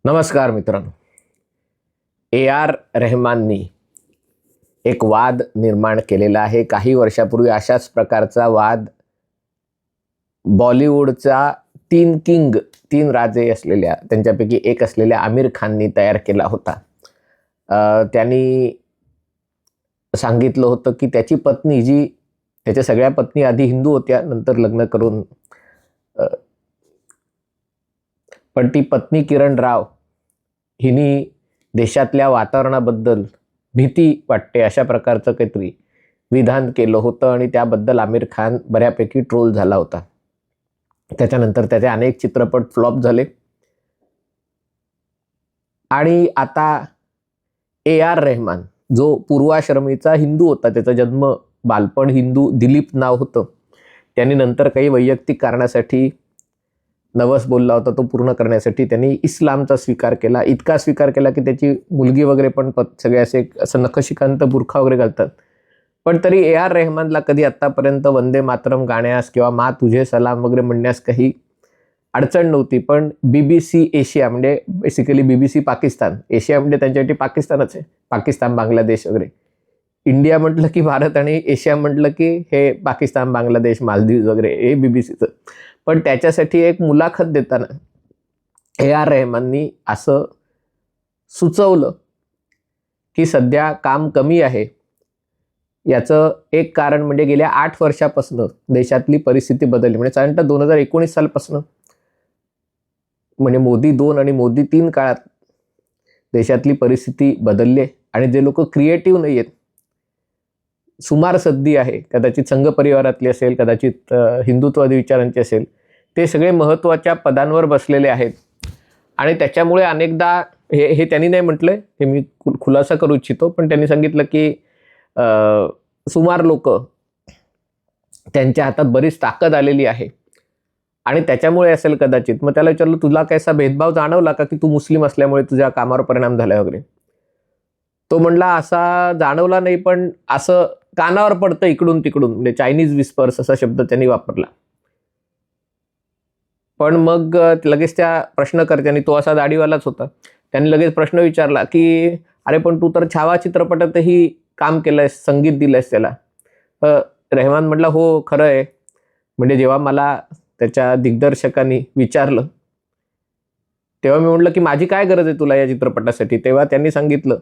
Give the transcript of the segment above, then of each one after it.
नमस्कार मित्रांनो. AR रहमाननी एक वाद निर्माण केलेला आहे. काही वर्षापूर्वी अशाच प्रकारचा वाद बॉलिवूडचा तीन राजे असलेल्या, त्यांच्यापैकी एक असलेल्या आमिर खाननी तयार केला होता. त्यांनी सांगितलं होतं की त्याची पत्नी, जी त्याच्या सगळ्या पत्नी आधी हिंदू होत्या, नंतर लग्न करून, पण ती पत्नी किरण राव हिनी देशातल्या वातावरणाबद्दल भीती वाटते अशा प्रकारचं काहीतरी विधान केलं होतं आणि त्याबद्दल आमिर खान बऱ्यापैकी ट्रोल झाला होता. त्याच्यानंतर त्याचे अनेक चित्रपट फ्लॉप झाले आणि आता AR रहमान, जो पूर्वाश्रमीचा हिंदू होता, त्याचा जन्म बालपण हिंदू, दिलीप नाव होतं, त्यांनी नंतर काही वैयक्तिक कारणासाठी नवस बोलला होता, तो पूर्ण करण्यासाठी त्यांनी इस्लामचा स्वीकार केला. इतका स्वीकार केला की त्याची मुलगी वगैरे पण सगळे असं नखशिकांत बुरखा वगैरे घालतात. पण तरी AR रहमानला कधी आत्तापर्यंत वंदे मातरम गाण्यास किंवा मा तुझे सलाम वगैरे म्हणण्यास काही अडचण नव्हती. पण BBC एशिया, म्हणजे बेसिकली BBC पाकिस्तान, एशिया म्हणजे त्यांच्यासाठी पाकिस्तानच आहे, पाकिस्तान, बांगलादेश वगैरे. इंडिया म्हटलं की भारत आणि एशिया म्हटलं की हे पाकिस्तान, बांगलादेश, मालदीव वगैरे, हे BBCचं. पण त्याच्यासाठी एक मुलाखत देताना AR रहमाननी असं सुचवलं की सध्या काम कमी आहे. याचं एक कारण म्हणजे गेल्या 8 वर्षापासून देशातली परिस्थिती बदलली. म्हणजे साधारणतः 2019 सालपासून, म्हणजे मोदी 2 आणि मोदी 3 काळात देशातली परिस्थिती बदलली आणि जे लोक क्रिएटिव्ह नाही आहेत, सुमार सद्दी आहे, कदाचित संघ परिवारातली असेल, कदाचित हिंदुत्ववादी विचारांची असेल, ते सगळे महत्त्वाच्या पदांवर बसलेले आहेत. आणि त्याच्यामुळे अनेकदा हे त्यांनी नाही म्हटलंय, हे मी खुलासा करू इच्छितो, पण त्यांनी सांगितलं की सुमार लोक, त्यांच्या हातात बरीच ताकद आलेली आहे आणि त्याच्यामुळे असेल कदाचित. मग त्याला विचारलं, तुला कैसा भेदभाव जाणवला का की तू मुस्लिम असल्यामुळे तुझ्या कामावर परिणाम झाला वगैरे? तो म्हणला, असा जाणवला नाही, पण असं कानावर पडतं इकडून तिकडून, म्हणजे चायनीज विस्पर्स असा शब्द त्यांनी वापरला. पण मग लगेच त्या प्रश्नकर्त्यांनी, तो असा दाढीवालाच होता, त्यांनी लगेच प्रश्न विचारला की अरे पण तू तर छावा चित्रपटातही काम केलंयस, संगीत दिलंयस त्याला. रहमान म्हटला, हो खरं आहे. म्हणजे जेव्हा मला त्याच्या दिग्दर्शकांनी विचारलं तेव्हा मी म्हटलं की माझी काय गरज आहे तुला या चित्रपटासाठी, तेव्हा त्यांनी सांगितलं,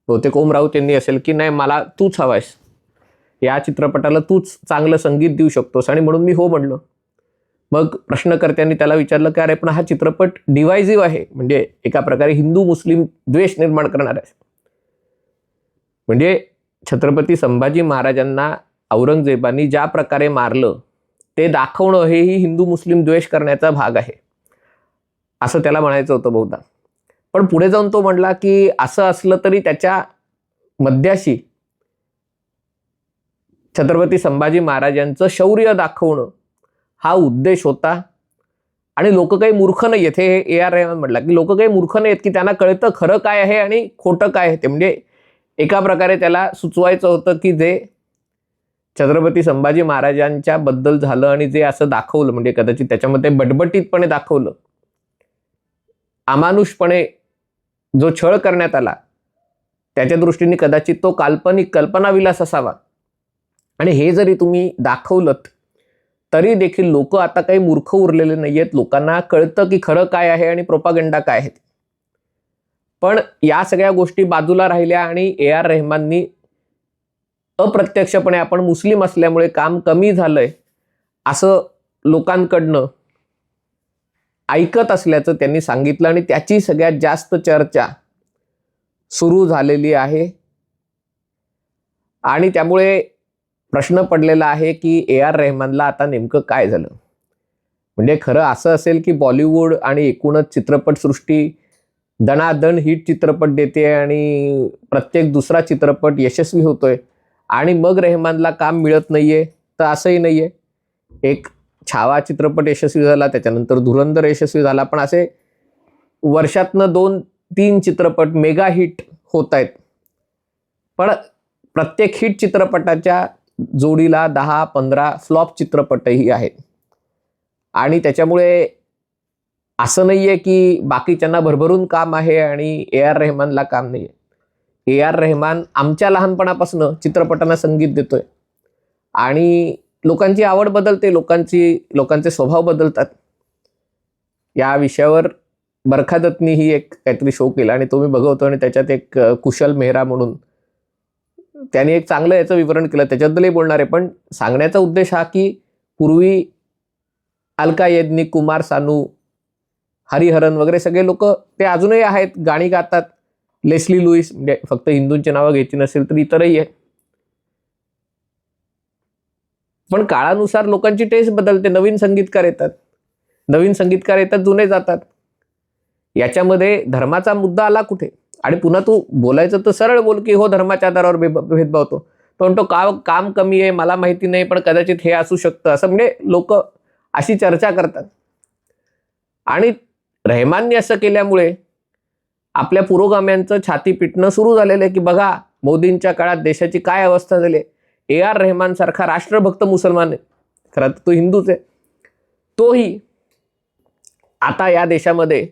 बहुतेक ओम राऊत यांनी असेल, की नाही मला तूच हवायस, या चित्रपटाला तूच चांगलं संगीत देऊ शकतोस. आणि म्हणून मी हो म्हणलं. मग प्रश्नकर्त्यांनी त्याला विचारलं की अरे पण हा चित्रपट डिवायझिव्ह आहे, म्हणजे एका प्रकारे हिंदू मुस्लिम द्वेष निर्माण करणार आहे. म्हणजे छत्रपती संभाजी महाराजांना औरंगजेबानी ज्या प्रकारे मारलं ते दाखवणं, हेही हिंदू मुस्लिम द्वेष करण्याचा भाग आहे, असं त्याला म्हणायचं होतं बहुधा. पण पुढे जाऊन तो म्हणला की असं असलं तरी त्याच्या मध्याशी छत्रपती संभाजी महाराजांचं शौर्य दाखवणं हा उद्देश होता. आणि लोक काही मूर्ख नाही आहेत, हे AR रहमान म्हटला की लोक काही मूर्ख नाही आहेत की त्यांना कळतं खरं काय आहे आणि खोटं काय आहे ते. म्हणजे एका प्रकारे त्याला सुचवायचं होतं की जे छत्रपती संभाजी महाराजांच्या बद्दल झालं आणि जे असं दाखवलं, म्हणजे कदाचित त्याच्यामध्ये बटबटीतपणे दाखवलं, अमानुषपणे जो छळ करण्यात आला, त्याच्या दृष्टीने कदाचित तो काल्पनिक कल्पनाविलास असावा. आणि हे जरी तुम्ही दाखवलं तरी देखील लोक आता काही मूर्ख उरलेले नाहीयेत, लोकांना कळतं की खरं काय आहे आणि प्रोपागंडा काय आहे. पण या सगळ्या गोष्टी बाजूला राहिल्या आणि AR रहमाननी अप्रत्यक्षपणे आपण मुस्लिम असल्यामुळे काम कमी झालंय असं लोकांकडनं ऐकत असल्याचं त्यांनी सांगितलं आणि त्याची सगळ्यात जास्त चर्चा सुरू झालेली आहे. आणि त्यामुळे प्रश्न पडलेला आहे की AR रहमानला आता नेमकं काय झालं. म्हणजे खरं असं असेल की बॉलिवूड आणि एकूणच चित्रपटसृष्टी दणादण हिट चित्रपट देते आणि प्रत्येक दुसरा चित्रपट यशस्वी होतोय आणि मग रहमानला काम मिळत नाहीये, तर असंही नाहीये. एक छावा चित्रपट यशस्वी झाला, त्याच्यानंतर धुरंधर यशस्वी झाला, पण असे वर्षातनं 2-3 चित्रपट मेगा हिट होत आहेत. पण प्रत्येक हिट चित्रपटाच्या जोडीला 10-15 फ्लॉप चित्रपटही आहेत. आणि त्याच्यामुळे असं नाहीये की बाकीच्यांना भरभरून काम आहे आणि ए आर रेहमानला काम नाहीये. ए आर रेहमान आमच्या लहानपणापासून चित्रपटांना संगीत देतोय आणि लोकांची आवड बदलते, लोकांचे स्वभाव बदलतात. या विषयावर बरखा दत्तनीही एक काहीतरी शो केला आणि तो मी बघवतो आणि त्याच्यात एक कुशल मेहरा म्हणून त्याने एक चांगलं याचं विवरण केलं, त्याच्याबद्दलही बोलणार आहे. पण सांगण्याचा उद्देश हा की पूर्वी अलका याज्ञिक, कुमार सानू, हरिहरन वगैरे सगळे लोक ते अजूनही आहेत, गाणी गातात. लेस्ली लुईस, म्हणजे फक्त हिंदूंची नावं घ्यायची नसेल तर इतरही आहे. पण काळानुसार लोकांची टेस्ट बदलते, नवीन संगीतकार येतात, जुने जातात. याच्यामध्ये धर्माचा मुद्दा आला कुठे? आणि पुन्हा तू बोलायचं तर सरळ बोल की हो धर्माच्या आधारावर भेदभाव होतो. तो म्हणतो काम कमी आहे, मला माहिती नाही, पण कदाचित हे असू शकतं, असं म्हणजे लोक अशी चर्चा करतात. आणि रेहमानने असं केल्यामुळे आपल्या पुरोगाम्यांचं छाती पिटणं सुरू झालेलं आहे की बघा मोदींच्या काळात देशाची काय अवस्था झाली. ए आर रेहमान सारखा राष्ट्रभक्त मुसलमान आहे, खरं तर तो हिंदूच आहे, तोही आता या देशामध्ये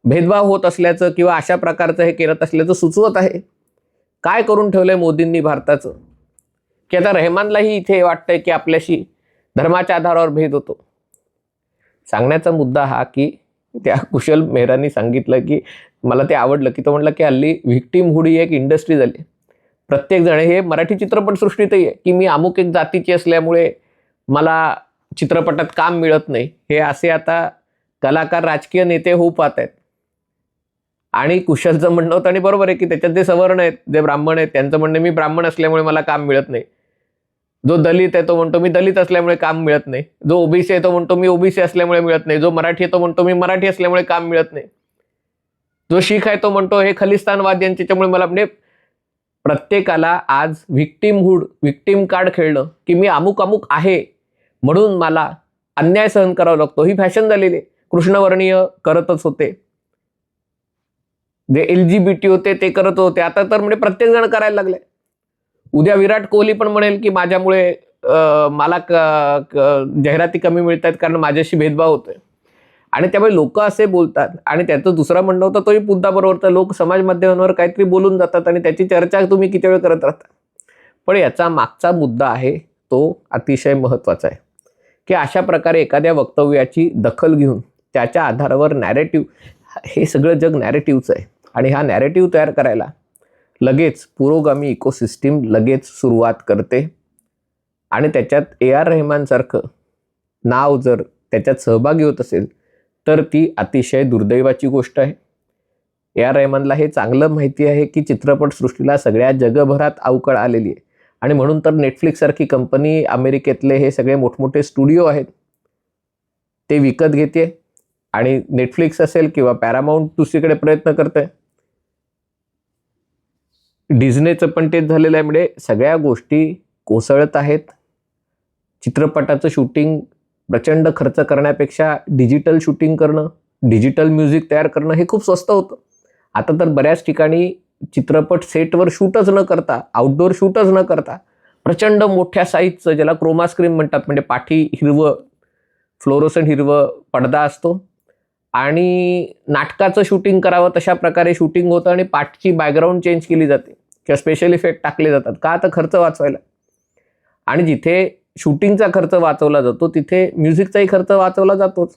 भेदभाव होत असल्याचं किंवा अशा प्रकारचं हे करत असल्याचं सुचवत आहे. काय करून ठेवलंय मोदींनी भारताचं की आता रेहमानलाही इथे वाटतंय की आपल्याशी धर्माच्या आधारावर भेद होतो. सांगण्याचा मुद्दा हा की त्या कुशल मेहरांनी सांगितलं की मला ते आवडलं की तो म्हटलं की हल्ली व्हिक्टिमहुड ही एक इंडस्ट्री झाली. प्रत्येक जण, हे मराठी चित्रपटसृष्टीतही आहे की मी अमुक एक जातीची असल्यामुळे मला चित्रपटात काम मिळत नाही, हे असे आता कलाकार राजकीय नेते होऊ पाहत आहेत. आणि कुशलचं म्हणणं होतं आणि बरोबर आहे की त्याच्यात जे सवर्ण आहेत, जे ब्राह्मण आहेत, त्यांचं म्हणणं मी ब्राह्मण असल्यामुळे मला काम मिळत नाही. जो दलित आहे तो म्हणतो मी दलित असल्यामुळे काम मिळत नाही. जो ओबीसी आहे तो म्हणतो मी ओबीसी असल्यामुळे मिळत नाही. जो मराठी आहे तो म्हणतो मी मराठी असल्यामुळे काम मिळत नाही. जो शीख आहे तो म्हणतो हे खलिस्तानवाद यांच्यामुळे मला, म्हणजे प्रत्येकाला आज व्हिक्टिम कार्ड खेळणं की मी अमुक आहे म्हणून मला अन्याय सहन करावा लागतो, ही फॅशन झालेली आहे. कृष्णवर्णीय करतच होते, जे LGBT होते ते करत होते, आता तर म्हणजे प्रत्येक जण करायला लागले. उद्या विराट कोहली पण म्हणेल की माझ्यामुळे मला जाहिराती कमी मिळत आहेत कारण माझ्याशी भेदभाव होतोय. आणि त्यामुळे लोक असे बोलतात. आणि त्याचं दुसरं म्हणणं होतं तोही मुद्दा बरोबर, तर लोक समाज माध्यमांवर काहीतरी बोलून जातात आणि त्याची चर्चा तुम्ही किती वेळ करत राहता. पण याचा मागचा मुद्दा आहे तो अतिशय महत्त्वाचा आहे की अशा प्रकारे एखाद्या वक्तव्याची दखल घेऊन त्याच्या आधारावर नॅरेटिव्ह, हे सगळं जग नॅरेटिव्हचं आहे आणि हा नॅरेटिव्ह तयार करायला लगेच पुरोगामी इकोसिस्टीम लगेच सुरुवात करते. आणि त्याच्यात ए आर रेहमानसारखं नाव जर त्याच्यात सहभागी होत असेल तर ती अतिशय दुर्दैवाची गोष्ट आहे. ए आर रेहमानला हे चांगलं माहिती आहे की चित्रपटसृष्टीला सगळ्या जगभरात अवकळ आलेली आहे आणि म्हणून तर नेटफ्लिक्स सारखी कंपनी, अमेरिकेतले हे सगळे मोठमोठे स्टुडिओ आहेत ते विकत घेते आणि नेटफ्लिक्स असेल किंवा पॅरामाउंट दुसरीकडे प्रयत्न करते. डिझनेचं पण तेच झालेलं आहे. म्हणजे सगळ्या गोष्टी कोसळत आहेत. चित्रपटाचं शूटिंग प्रचंड खर्च करण्यापेक्षा डिजिटल शूटिंग करणं, डिजिटल म्युझिक तयार करणं हे खूप स्वस्त होतं. आता तर बऱ्याच ठिकाणी चित्रपट सेटवर शूटच न करता, आउटडोअर शूटच न करता प्रचंड मोठ्या साईजचं, ज्याला क्रोमा स्क्रीन म्हणतात, म्हणजे पाठी हिरवं, फ्लोरोसंट हिरवं पडदा असतो आणि नाटकाचं शूटिंग करावं तशा प्रकारे शूटिंग होतं आणि पाठची बॅकग्राऊंड चेंज केली जाते किंवा स्पेशल इफेक्ट टाकले जातात. का? तर खर्च वाचवायला. आणि जिथे शूटिंगचा खर्च वाचवला जातो तिथे म्युझिकचाही खर्च वाचवला जातोच.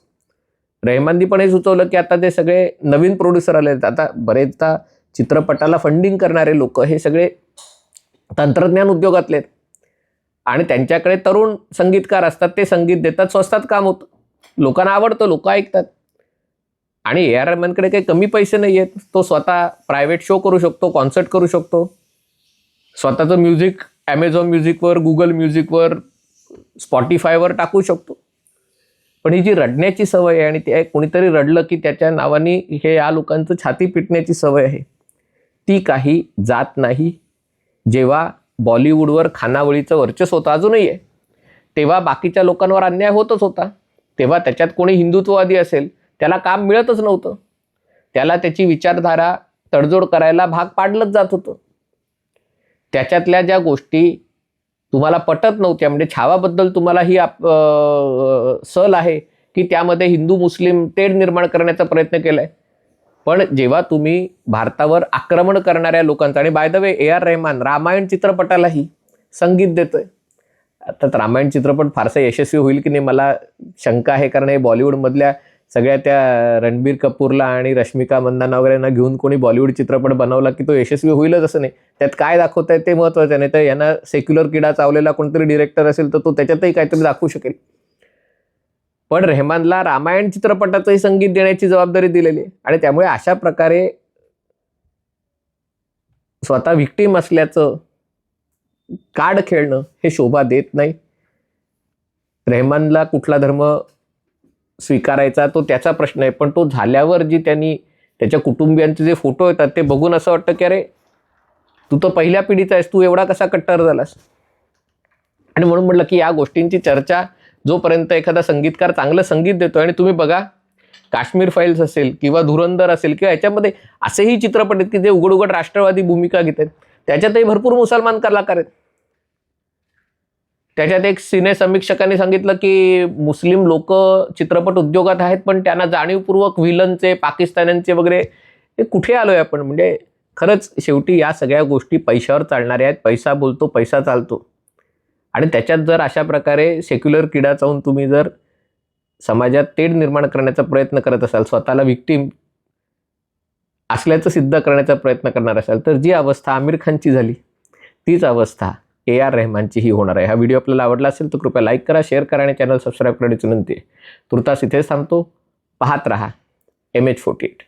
रेहमाननी पण हे सुचवलं की आता जे सगळे नवीन प्रोड्युसर आले, आता बरेचदा चित्रपटाला फंडिंग करणारे लोक हे सगळे तंत्रज्ञान उद्योगातले आहेत आणि त्यांच्याकडे तरुण संगीतकार असतात, ते संगीत देतात, स्वस्तात काम होतं, लोकांना आवडतं, लोक ऐकतात. आणि ए आर रेहमानकडे काही कमी पैसे नाही आहेत. तो स्वतः प्रायव्हेट शो करू शकतो, कॉन्सर्ट करू शकतो, स्वतःचं म्युझिक ॲमेझॉन म्युझिकवर, गुगल म्युझिकवर, स्पॉटिफायवर टाकू शकतो. पण ही जी रडण्याची सवय आहे आणि ते कोणीतरी रडलं की त्याच्या नावाने हे या लोकांचं छाती पिटण्याची सवय आहे, ती काही जात नाही. जेव्हा बॉलिवूडवर खानावळीचं वर्चस्व होतं, अजूनही आहे, तेव्हा बाकीच्या लोकांवर अन्याय होतच होता. तेव्हा त्याच्यात कोणी हिंदुत्ववादी असेल त्याला काम मिळतच नव्हतं, त्याला त्याची विचारधारा तडजोड करायला भाग पाडलंच जात होतं. त्याच्यातल्या ज्या गोष्टी तुम्हाला पटत नव्हत्या, म्हणजे छावाबद्दल तुम्हाला ही सल आहे की त्यामध्ये हिंदू मुस्लिम तेढ निर्माण करण्याचा प्रयत्न केलाय. पण जेव्हा तुम्ही भारतावर आक्रमण करणाऱ्या लोकांचा, आणि by the way A R Rahman Ramayana चित्रपटालाही संगीत देतोय. आता रामायण चित्रपट फारसा यशस्वी होईल की नाही मला शंका आहे, कारण हे बॉलिवूडमधल्या सगळ्या त्या रणबीर कपूरला आणि रश्मिका मंदाना वगैरेंना घेऊन कोणी बॉलिवूड चित्रपट बनवला की तो यशस्वी होईलच असं नाही. त्यात काय दाखवत आहे ते महत्त्वाचं नाही. तर यांना सेक्युलर किडा चावलेला कोणतरी डिरेक्टर असेल तर तो त्याच्यातही काहीतरी दाखवू शकेल. पण रेहमानला रामायण चित्रपटाचंही संगीत देण्याची जबाबदारी दिलेली आहे, आणि त्यामुळे अशा प्रकारे स्वतः व्हिक्टीम असल्याचं कार्ड खेळणं हे शोभा देत नाही. रेहमानला कुठला धर्म स्वीकारायचा तो त्याचा प्रश्न आहे, पण तो झाल्यावर जी त्यांनी त्याच्या कुटुंबियांचे जे फोटो येतात ते बघून असं वाटतं की अरे तू तर पहिल्या पिढीचा आहेस, तू एवढा कसा कट्टर झालास. आणि म्हणून म्हटलं की या गोष्टींची चर्चा जोपर्यंत एखादा संगीतकार चांगलं संगीत देतोय, आणि तुम्ही बघा काश्मीर फाईल्स असेल किंवा धुरंधर असेल किंवा याच्यामध्ये असेही चित्रपट आहेत की जे उघड उघड राष्ट्रवादी भूमिका घेत आहेत, त्याच्यातही भरपूर मुसलमान कलाकार आहेत. त्याच्यात एक सिने समीक्षकांनी सांगितलं की मुस्लिम लोक चित्रपट उद्योगात आहेत, पण त्यांना जाणीवपूर्वक व्हिलनचे पाकिस्तान्यांचे वगैरे हे कुठे आलोय आपण. म्हणजे खरंच शेवटी या सगळ्या गोष्टी पैशावर चालणाऱ्या आहेत. पैसा बोलतो, पैसा चालतो. आणि त्याच्यात जर अशा प्रकारे सेक्युलर किडा चावून तुम्ही जर समाजात तेढ निर्माण करण्याचा प्रयत्न करत असाल, स्वतःला व्हिक्टीम असल्याचं सिद्ध करण्याचा प्रयत्न करणार असाल, तर जी अवस्था आमिर खानची झाली तीच अवस्था ए आर रेहमानचीही होणार आहे. हा व्हिडिओ आपल्याला आवडला असेल तर कृपया लाईक करा, शेअर करा आणि चॅनल सबस्क्राईब करण्याची विनंती आहे. तुर्तास इथेच थांबतो. पाहत रहा MH48.